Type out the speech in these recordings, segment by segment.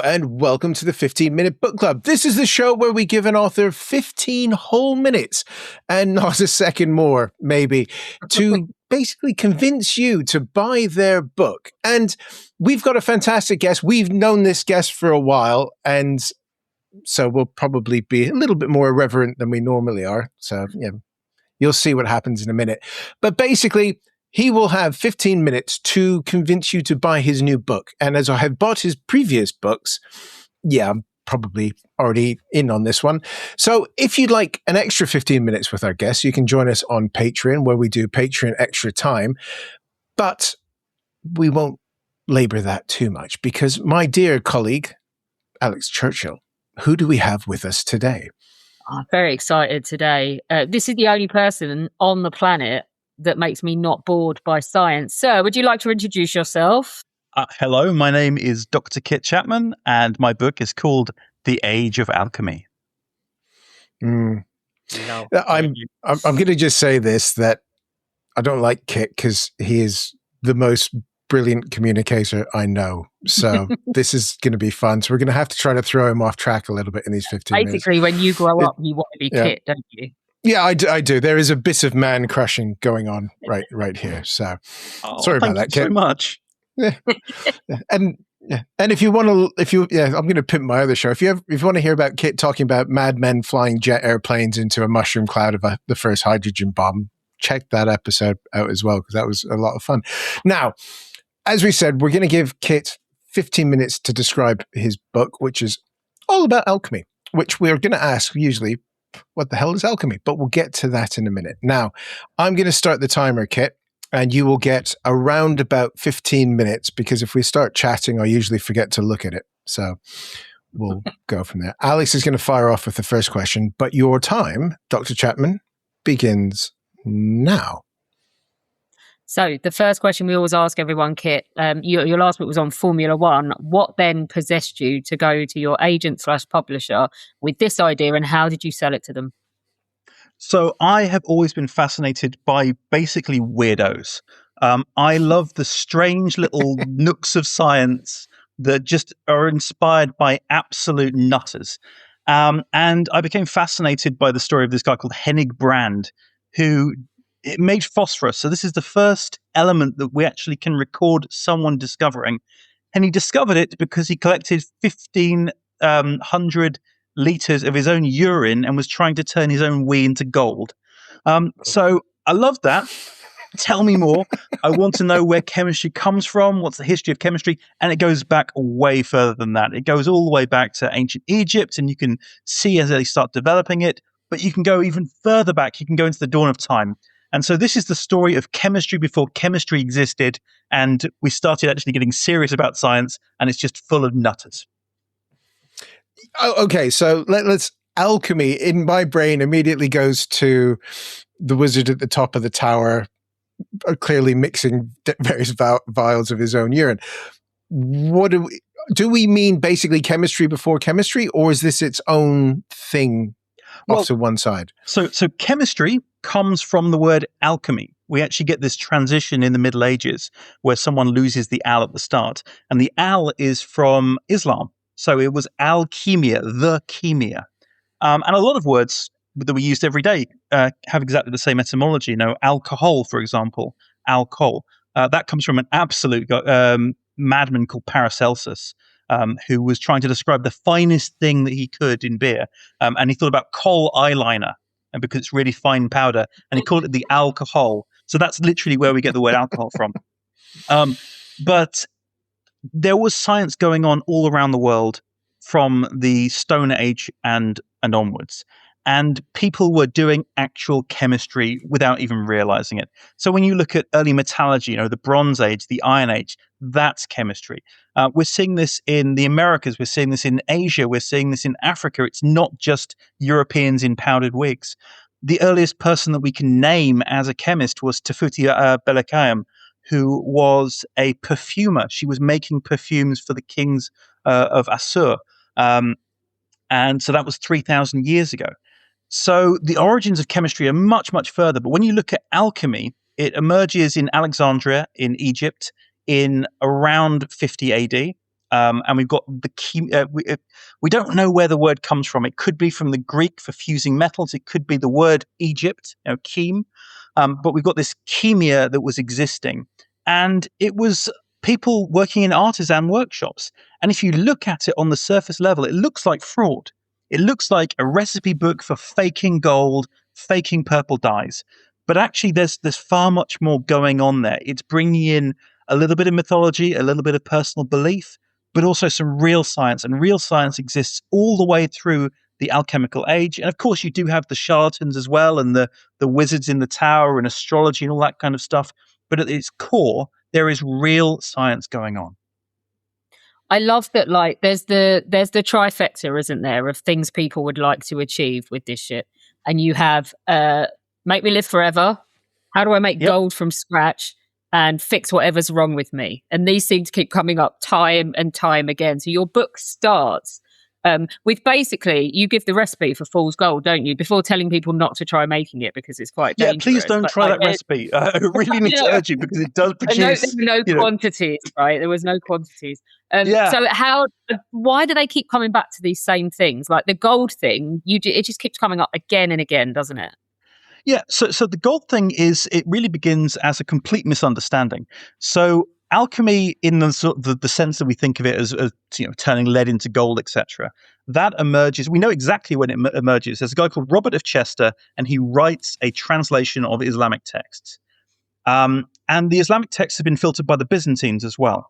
and welcome to the 15-Minute Book Club. This is the show where we give an author 15 whole minutes, and not a second more, maybe, to basically convince you to buy their book. And we've got a fantastic guest. We've known this guest for a while, and so we'll probably be a little bit more irreverent than we normally are. So, yeah, you'll see what happens in a minute. But basically, he will have 15 minutes to convince you to buy his new book. And as I have bought his previous books, yeah, I'm probably already in on this one. So if you'd like an extra 15 minutes with our guests, you can join us on Patreon, where we do Patreon Extra Time. But we won't labor that too much, because my dear colleague, Alex Churchill, who do we have with us today? I'm very excited today. This is the only person on the planet that makes me not bored by science. Sir, would you like to introduce yourself? Hello, my name is Dr. Kit Chapman, and my book is called The Age of Alchemy. I'm going to just say this, that I don't like Kit because he is the most brilliant communicator I know. So this is going to be fun. So we're going to have to try to throw him off track a little bit in these 15 minutes. Basically, when you grow up, you want to be Kit, don't you? Yeah, I do. There is a bit of man crushing going on right here. So sorry about that, Kit. Thank you so much. Yeah. And if you want to, I'm going to pimp my other show. If you want to hear about Kit talking about madmen flying jet airplanes into a mushroom cloud of the first hydrogen bomb, check that episode out as well, because that was a lot of fun. Now, as we said, we're going to give Kit 15 minutes to describe his book, which is all about alchemy, which we're going to ask usually, what the hell is alchemy? But we'll get to that in a minute. Now, I'm going to start the timer, Kit, and you will get around about 15 minutes, because if we start chatting, I usually forget to look at it. So we'll go from there. Alex is going to fire off with the first question, but your time, Dr. Chapman, begins now. So the first question we always ask everyone, Kit, your last book was on Formula One. What then possessed you to go to your agent/publisher with this idea, and how did you sell it to them? So I have always been fascinated by basically weirdos. I love the strange little nooks of science that just are inspired by absolute nutters. And I became fascinated by the story of this guy called Hennig Brand, who it made phosphorus. So this is the first element that we actually can record someone discovering. And he discovered it because he collected 1,500 liters of his own urine and was trying to turn his own wee into gold. So I love that. Tell me more. I want to know where chemistry comes from. What's the history of chemistry? And it goes back way further than that. It goes all the way back to ancient Egypt, and you can see as they start developing it. But you can go even further back. You can go into the dawn of time. And so this is the story of chemistry before chemistry existed, and we started actually getting serious about science, and it's just full of nutters. Okay, so let's alchemy in my brain immediately goes to the wizard at the top of the tower, clearly mixing various vials of his own urine. What do we mean basically chemistry before chemistry, or is this its own thing off to one side? So chemistry comes from the word alchemy. We actually get this transition in the Middle Ages where someone loses the al at the start, and the al is from Islam. So it was alchemia, the chemia. And a lot of words that we used every day have exactly the same etymology. You know, alcohol, for example, alcohol. That comes from an absolute madman called Paracelsus, who was trying to describe the finest thing that he could in beer. And he thought about coal eyeliner, and because it's really fine powder, and he called it the alcohol. So that's literally where we get the word alcohol from. But there was science going on all around the world from the Stone Age and onwards. And people were doing actual chemistry without even realizing it. So when you look at early metallurgy, you know, the Bronze Age, the Iron Age, that's chemistry. We're seeing this in the Americas. We're seeing this in Asia. We're seeing this in Africa. It's not just Europeans in powdered wigs. The earliest person that we can name as a chemist was Tafuti Belakayam, who was a perfumer. She was making perfumes for the kings of Assur. And so that was 3,000 years ago. So the origins of chemistry are much, much further. But when you look at alchemy, it emerges in Alexandria, in Egypt, in around 50 AD. and we've got the we don't know where the word comes from. It could be from the Greek for fusing metals. It could be the word Egypt, chem. But we've got this chemia that was existing, and it was people working in artisan workshops. And if you look at it on the surface level, it looks like fraud. It looks like a recipe book for faking gold, faking purple dyes. But actually, there's far much more going on there. It's bringing in a little bit of mythology, a little bit of personal belief, but also some real science. And real science exists all the way through the alchemical age. And of course, you do have the charlatans as well, and the wizards in the tower and astrology and all that kind of stuff. But at its core, there is real science going on. I love that, like, there's the trifecta, isn't there, of things people would like to achieve with this shit. And you have make me live forever. How do I make gold from scratch and fix whatever's wrong with me? And these seem to keep coming up time and time again. So your book starts with basically, you give the recipe for fool's gold, don't you? Before telling people not to try making it because it's quite dangerous. Yeah, please don't try that recipe. I really need to urge you because it does produce. There were no quantities, right? There was no quantities. So why do they keep coming back to these same things? Like the gold thing, it just keeps coming up again and again, doesn't it? Yeah, so the gold thing it really begins as a complete misunderstanding. So alchemy, in the sense that we think of it as turning lead into gold, etc., that emerges. We know exactly when it emerges. There's a guy called Robert of Chester, and he writes a translation of Islamic texts. And the Islamic texts have been filtered by the Byzantines as well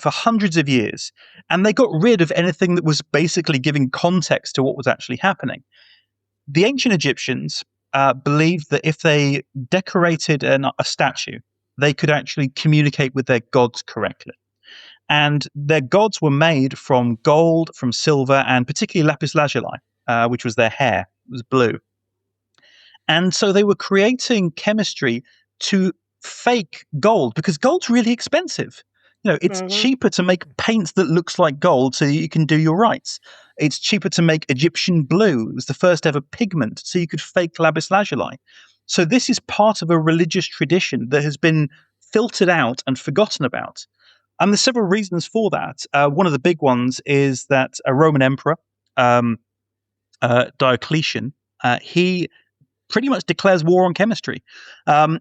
for hundreds of years, and they got rid of anything that was basically giving context to what was actually happening. The ancient Egyptians believed that if they decorated a statue, they could actually communicate with their gods correctly. And their gods were made from gold, from silver, and particularly lapis lazuli, which was their hair. It was blue. And so they were creating chemistry to fake gold because gold's really expensive. It's cheaper to make paint that looks like gold so you can do your rites. It's cheaper to make Egyptian blue. It was the first ever pigment, so you could fake lapis lazuli. So this is part of a religious tradition that has been filtered out and forgotten about. And there's several reasons for that. One of the big ones is that a Roman emperor, Diocletian, he pretty much declares war on chemistry.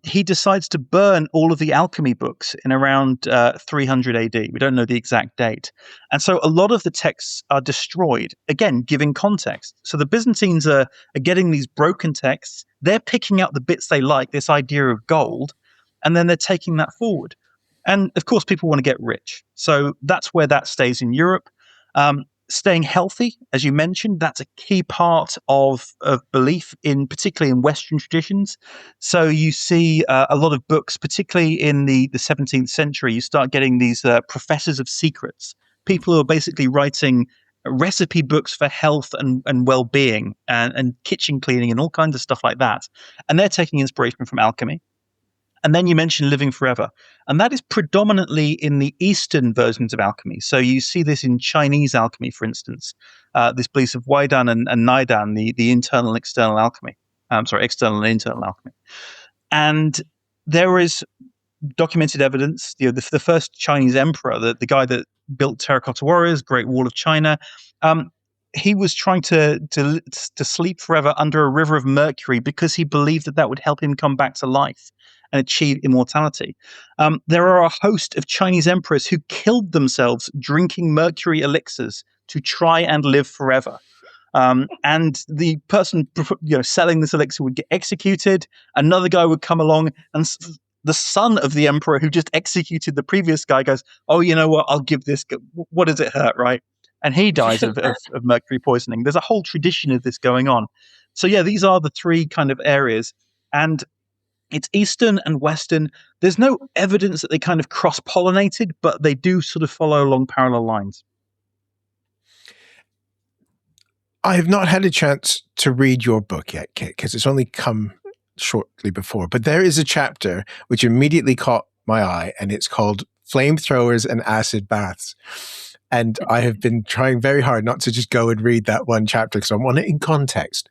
He decides to burn all of the alchemy books in around 300 AD. We don't know the exact date. And so a lot of the texts are destroyed, again, giving context. So the Byzantines are getting these broken texts. They're picking out the bits they like, this idea of gold, and then they're taking that forward. And of course, people want to get rich. So that's where that stays in Europe. Staying healthy, as you mentioned, that's a key part of belief particularly in Western traditions. So you see a lot of books, particularly in the 17th century, you start getting these professors of secrets, people who are basically writing recipe books for health and well-being and kitchen cleaning and all kinds of stuff like that. And they're taking inspiration from alchemy. And then you mentioned living forever. And that is predominantly in the Eastern versions of alchemy. So you see this in Chinese alchemy, for instance, this belief of Weidan and Naidan, the internal and external alchemy. External and internal alchemy. And there is documented evidence, the first Chinese emperor, the guy that built terracotta warriors, Great Wall of China, he was trying to sleep forever under a river of mercury because he believed that would help him come back to life and achieve immortality. There are a host of Chinese emperors who killed themselves drinking mercury elixirs to try and live forever. And the person selling this elixir would get executed. Another guy would come along, and the son of the emperor who just executed the previous guy goes, "Oh, you know what? I'll give this. What does it hurt, right?" And he dies of mercury poisoning. There's a whole tradition of this going on. So yeah, these are the three kind of areas. And it's Eastern and Western. There's no evidence that they kind of cross-pollinated, but they do sort of follow along parallel lines. I have not had a chance to read your book yet, Kit, because it's only come shortly before. But there is a chapter which immediately caught my eye, and it's called Flamethrowers and Acid Baths. And I have been trying very hard not to just go and read that one chapter because I want it in context.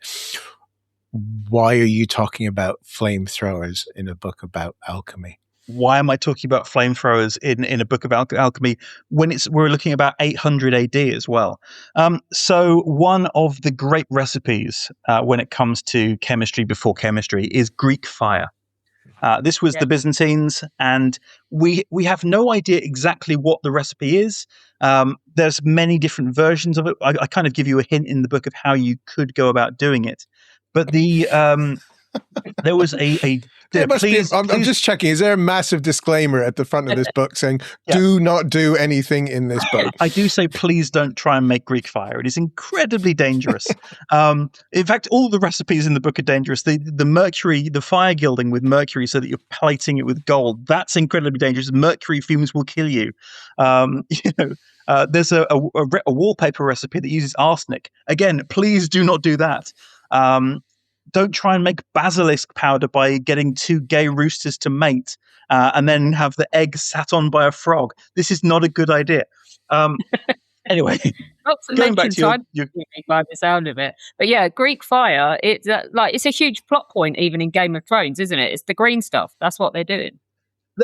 Why are you talking about flamethrowers in a book about alchemy? why am I talking about flamethrowers in a book of alchemy when we're looking about 800 AD as well? So one of the great recipes when it comes to chemistry before chemistry is Greek fire. This was the Byzantines, and we have no idea exactly what the recipe is. There's many different versions of it. I kind of give you a hint in the book of how you could go about doing it. But there was I'm just checking. Is there a massive disclaimer at the front of this book saying, do not do anything in this book? I do say, please don't try and make Greek fire. It is incredibly dangerous. In fact, all the recipes in the book are dangerous. The mercury, the fire gilding with mercury so that you're plating it with gold, that's incredibly dangerous. Mercury fumes will kill you. There's a wallpaper recipe that uses arsenic. Again, please do not do that. Don't try and make basilisk powder by getting two gay roosters to mate and then have the egg sat on by a frog. This is not a good idea. Anyway, going back to your by the sound of it, but yeah, Greek fire. It's it's a huge plot point even in Game of Thrones, isn't it? It's the green stuff. That's what they're doing.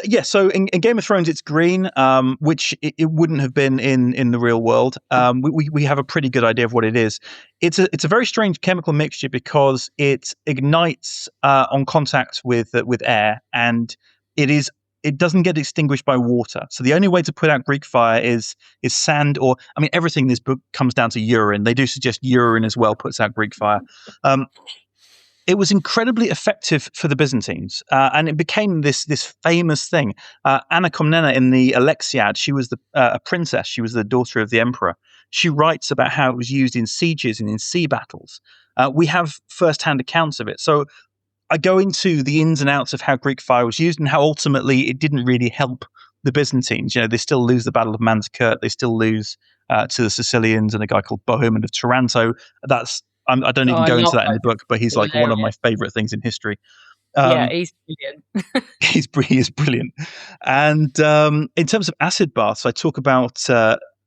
Yeah, so in Game of Thrones, it's green, which it wouldn't have been in the real world. We have a pretty good idea of what it is. It's a very strange chemical mixture because it ignites on contact with air, and it doesn't get extinguished by water. So the only way to put out Greek fire is sand, or everything in this book comes down to urine. They do suggest urine as well puts out Greek fire. It was incredibly effective for the Byzantines, and it became this famous thing. Anna Komnena in the Alexiad, she was a princess. She was the daughter of the emperor. She writes about how it was used in sieges and in sea battles. We have first-hand accounts of it. So I go into the ins and outs of how Greek fire was used and how ultimately it didn't really help the Byzantines. They still lose the Battle of Manzikert. They still lose to the Sicilians and a guy called Bohemond of Taranto. I don't even go into that in the book, but he's like one of my favorite things in history. He's brilliant. He is brilliant. And in terms of acid baths, I talk about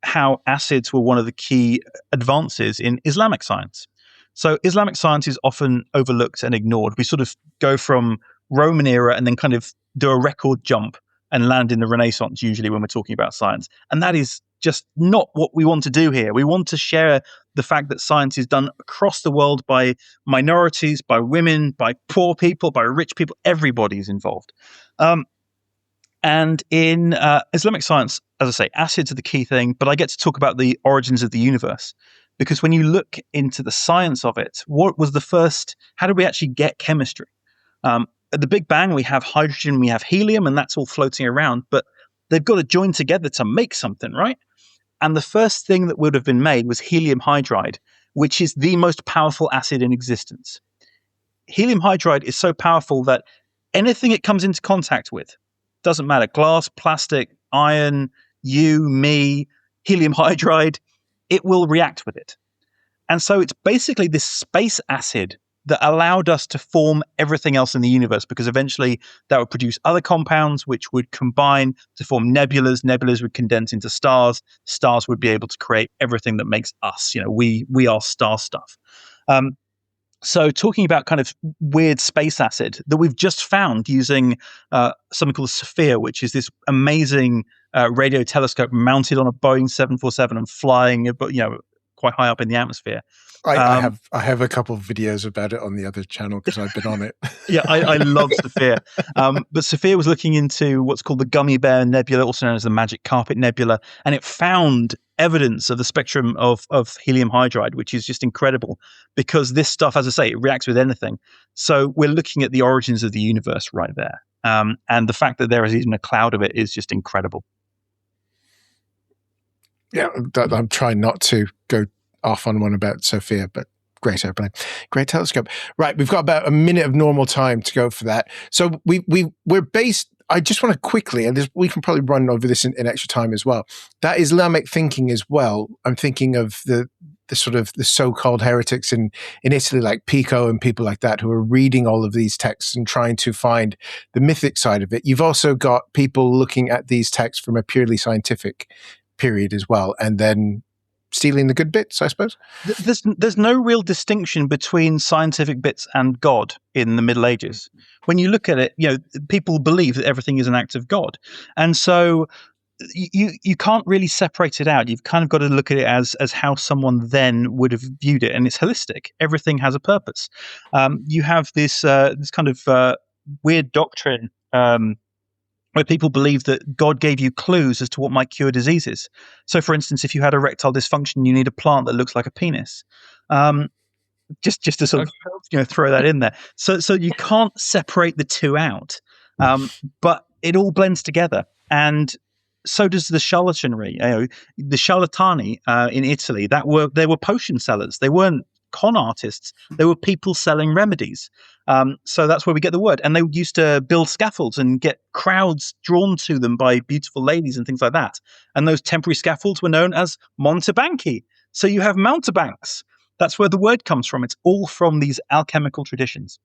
how acids were one of the key advances in Islamic science. So Islamic science is often overlooked and ignored. We sort of go from Roman era and then kind of do a record jump and land in the Renaissance usually when we're talking about science. And that is just not what we want to do here. We want to share the fact that science is done across the world by minorities, by women, by poor people, by rich people. Everybody's involved. And in Islamic science, as I say, acids are the key thing, but I get to talk about the origins of the universe. Because when you look into the science of it, how did we actually get chemistry? At the Big Bang, we have hydrogen, we have helium, and that's all floating around, but they've got to join together to make something, right? And the first thing that would have been made was helium hydride, which is the most powerful acid in existence. Helium hydride is so powerful that anything it comes into contact with, doesn't matter, glass, plastic, iron, you, me, helium hydride, it will react with it. And so it's basically this space acid that allowed us to form everything else in the universe, because eventually that would produce other compounds which would combine to form nebulas. Nebulas would condense into stars. Stars would be able to create everything that makes us. We are star stuff. So talking about kind of weird space acid that we've just found using something called Sophia, which is this amazing radio telescope mounted on a Boeing 747 and flying, quite high up in the atmosphere. I have a couple of videos about it on the other channel because I've been on it. Yeah, I love Sophia. But Sophia was looking into what's called the Gummy Bear Nebula, also known as the Magic Carpet Nebula, and it found evidence of the spectrum of helium hydride, which is just incredible because this stuff, as I say, it reacts with anything. So we're looking at the origins of the universe right there. And the fact that there is even a cloud of it is just incredible. Yeah, I'm trying not to go off on one about Sophia, but great airplane, great telescope. Right, we've got about a minute of normal time to go for that. So we're based. I just want to quickly, and we can probably run over this in extra time as well. That Islamic thinking as well. I'm thinking of the sort of the so-called heretics in Italy, like Pico and people like that, who are reading all of these texts and trying to find the mythic side of it. You've also got people looking at these texts from a purely scientific period as well, and then stealing the good bits, I suppose. There's no real distinction between scientific bits and God in the Middle Ages. When you look at it, people believe that everything is an act of God, and so you can't really separate it out. You've kind of got to look at it as how someone then would have viewed it, and it's holistic. Everything has a purpose. You have this kind of weird doctrine where people believe that God gave you clues as to what might cure diseases. So, for instance, if you had erectile dysfunction, you need a plant that looks like a penis. Just to sort of throw that in there. So you can't separate the two out, but it all blends together. And so does the charlatanry. The charlatani in Italy, they were potion sellers. They weren't con artists. They were people selling remedies. So that's where we get the word. And they used to build scaffolds and get crowds drawn to them by beautiful ladies and things like that. And those temporary scaffolds were known as montebanchi. So you have mountebanks. That's where the word comes from. It's all from these alchemical traditions.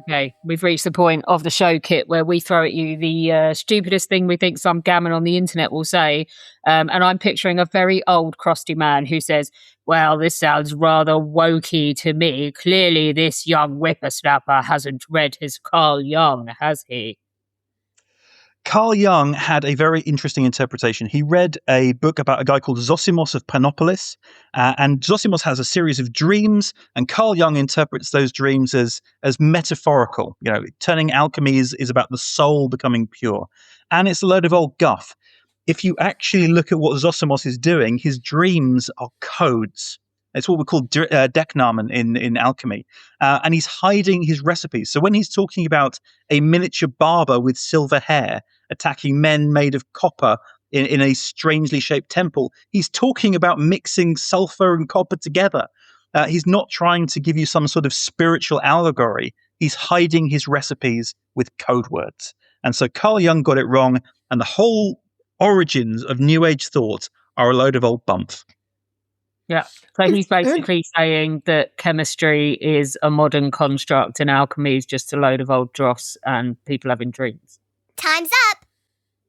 Okay, we've reached the point of the show, Kit, where we throw at you the stupidest thing we think some gammon on the internet will say. And I'm picturing a very old, crusty man who says, well, this sounds rather wokey to me. Clearly, this young whippersnapper hasn't read his Carl Jung, has he? Carl Jung had a very interesting interpretation. He read a book about a guy called Zosimos of Panopolis, and Zosimos has a series of dreams, and Carl Jung interprets those dreams as metaphorical. Turning alchemy is about the soul becoming pure, and it's a load of old guff. If you actually look at what Zosimos is doing, his dreams are codes. It's what we call Decknamen in alchemy. And he's hiding his recipes. So when he's talking about a miniature barber with silver hair attacking men made of copper in a strangely shaped temple, he's talking about mixing sulfur and copper together. He's not trying to give you some sort of spiritual allegory. He's hiding his recipes with code words. And so Carl Jung got it wrong. And the whole origins of New Age thought are a load of old bumps. Yeah. So he's basically saying that chemistry is a modern construct and alchemy is just a load of old dross and people having dreams. Time's up.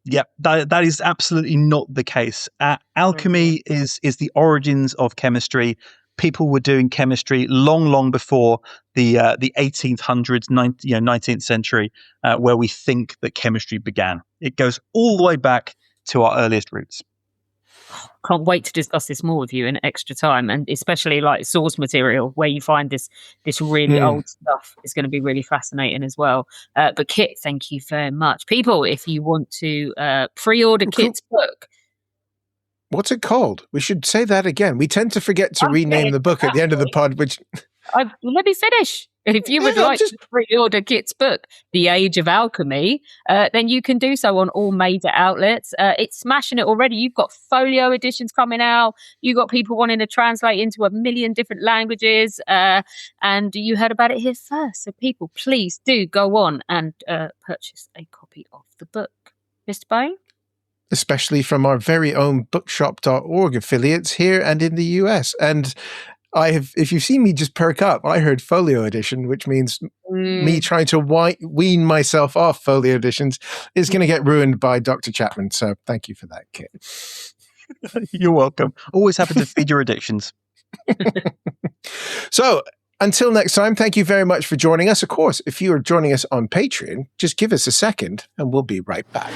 Yeah, that is absolutely not the case. Alchemy is the origins of chemistry. People were doing chemistry long before the 1800s, 19th century, where we think that chemistry began. It goes all the way back to our earliest roots. Can't wait to discuss this more with you in extra time, and especially like source material where you find this really old stuff is going to be really fascinating as well. But Kit, thank you very much. People, if you want to pre-order Kit's book. What's it called? We should say that again. We tend to forget to rename the book at the end of the pod, which... let me finish. And if you would like to pre-order Kit's book, The Age of Alchemy, then you can do so on all major outlets. It's smashing it already. You've got folio editions coming out. You've got people wanting to translate into 1 million different languages. And you heard about it here first. So people, please do go on and purchase a copy of the book. Mr. Bone? Especially from our very own bookshop.org affiliates here and in the US. And if you've seen me just perk up, I heard folio edition, which means me trying to wean myself off folio editions is going to get ruined by Dr. Chapman. So thank you for that, Kit. You're welcome. Always happy to feed your addictions. So until next time, thank you very much for joining us. Of course, if you are joining us on Patreon, just give us a second and we'll be right back.